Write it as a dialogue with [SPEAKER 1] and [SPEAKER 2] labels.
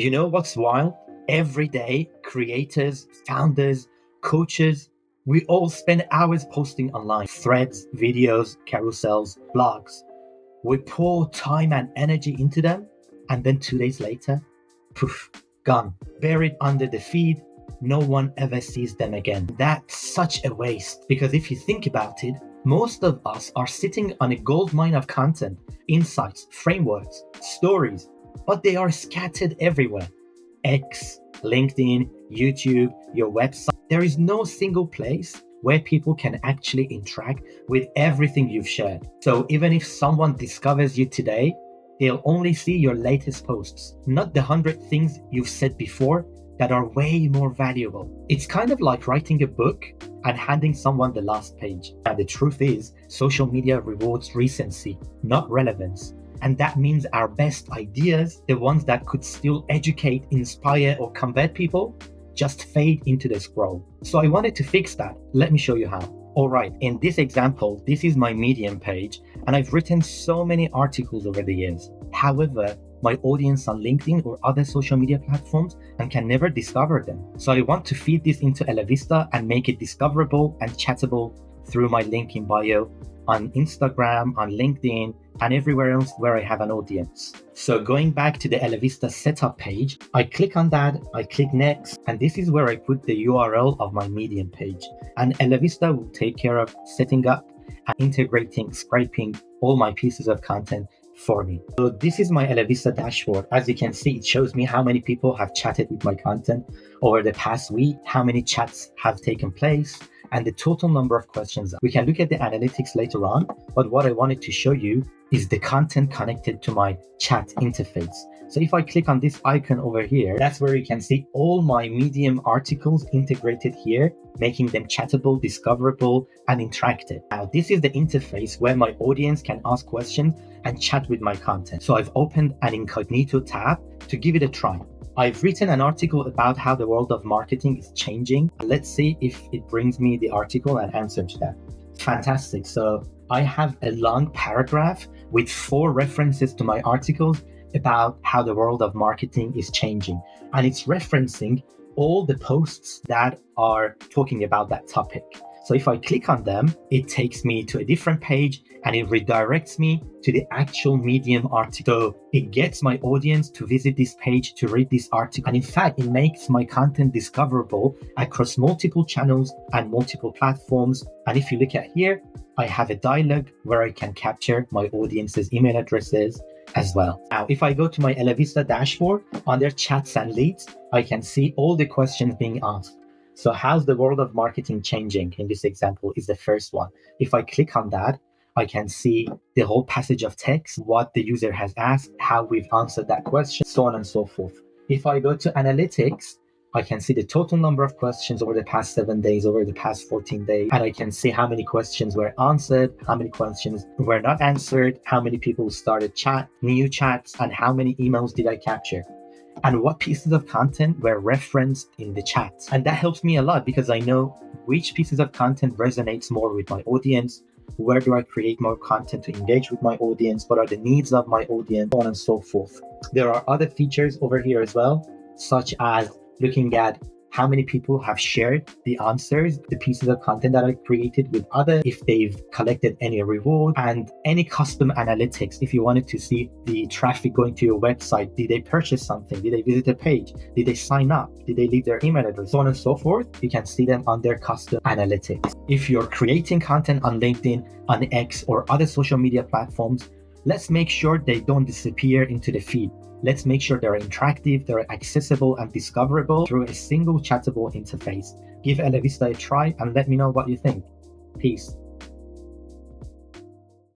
[SPEAKER 1] You know what's wild? Every day, creators, founders, coaches, we all spend hours posting online threads, videos, carousels, blogs. We pour time and energy into them, and then 2 days later, poof, gone, buried under the feed. No one ever sees them again. That's such a waste because if you think about it, most of us are sitting on a gold mine of content, insights, frameworks, stories, but they are scattered everywhere. X, LinkedIn, YouTube, your website. There is no single place where people can actually interact with everything you've shared. So even if someone discovers you today, they'll only see your latest posts, not the 100 things you've said before that are way more valuable. It's kind of like writing a book and handing someone the last page. And the truth is, social media rewards recency, not relevance. And that means our best ideas, the ones that could still educate, inspire, or convert people, just fade into the scroll. So I wanted to fix that. Let me show you how. All right, in this example, this is my Medium page, and I've written so many articles over the years. However, my audience on LinkedIn or other social media platforms and can never discover them. So I want to feed this into Elavista and make it discoverable and chattable through my link in bio on Instagram, on LinkedIn, and everywhere else where I have an audience. So going back to the Elavista setup page, I click on that, I click next, and this is where I put the URL of my Medium page. And Elavista will take care of setting up and integrating, scraping all my pieces of content for me. So this is my Elavista dashboard. As you can see, it shows me how many people have chatted with my content over the past week, how many chats have taken place, and the total number of questions. We can look at the analytics later on, but what I wanted to show you is the content connected to my chat interface. So if I click on this icon over here, that's where you can see all my Medium articles integrated here, making them chattable, discoverable, and interactive. Now, this is the interface where my audience can ask questions and chat with my content. So I've opened an incognito tab to give it a try. I've written an article about how the world of marketing is changing. Let's see if it brings me the article and answers that. Fantastic. So I have a long paragraph with 4 references to my articles about how the world of marketing is changing. And it's referencing all the posts that are talking about that topic. So if I click on them, it takes me to a different page and it redirects me to the actual Medium article. So it gets my audience to visit this page to read this article. And in fact, it makes my content discoverable across multiple channels and multiple platforms. And if you look at here, I have a dialog where I can capture my audience's email addresses as well. Now, if I go to my Elavista dashboard, under chats and leads, I can see all the questions being asked. So how's the world of marketing changing? In this example is the first one. If I click on that, I can see the whole passage of text, what the user has asked, how we've answered that question, so on and so forth. If I go to analytics, I can see the total number of questions over the past 7 days, over the past 14 days, and I can see how many questions were answered, how many questions were not answered, how many people started new chats, and how many emails did I capture, and what pieces of content were referenced in the chat. And that helps me a lot because I know which pieces of content resonates more with my audience, where do I create more content to engage with my audience, what are the needs of my audience, so on and so forth. There are other features over here as well, such as looking at how many people have shared the answers, the pieces of content that I created with others, if they've collected any reward, and any custom analytics. If you wanted to see the traffic going to your website, did they purchase something? Did they visit a page? Did they sign up? Did they leave their email address? So on and so forth. You can see them under custom analytics. If you're creating content on LinkedIn, on X, or other social media platforms, let's make sure they don't disappear into the feed. Let's make sure they're interactive, they're accessible and discoverable through a single chattable interface. Give Elavista a try and let me know what you think. Peace.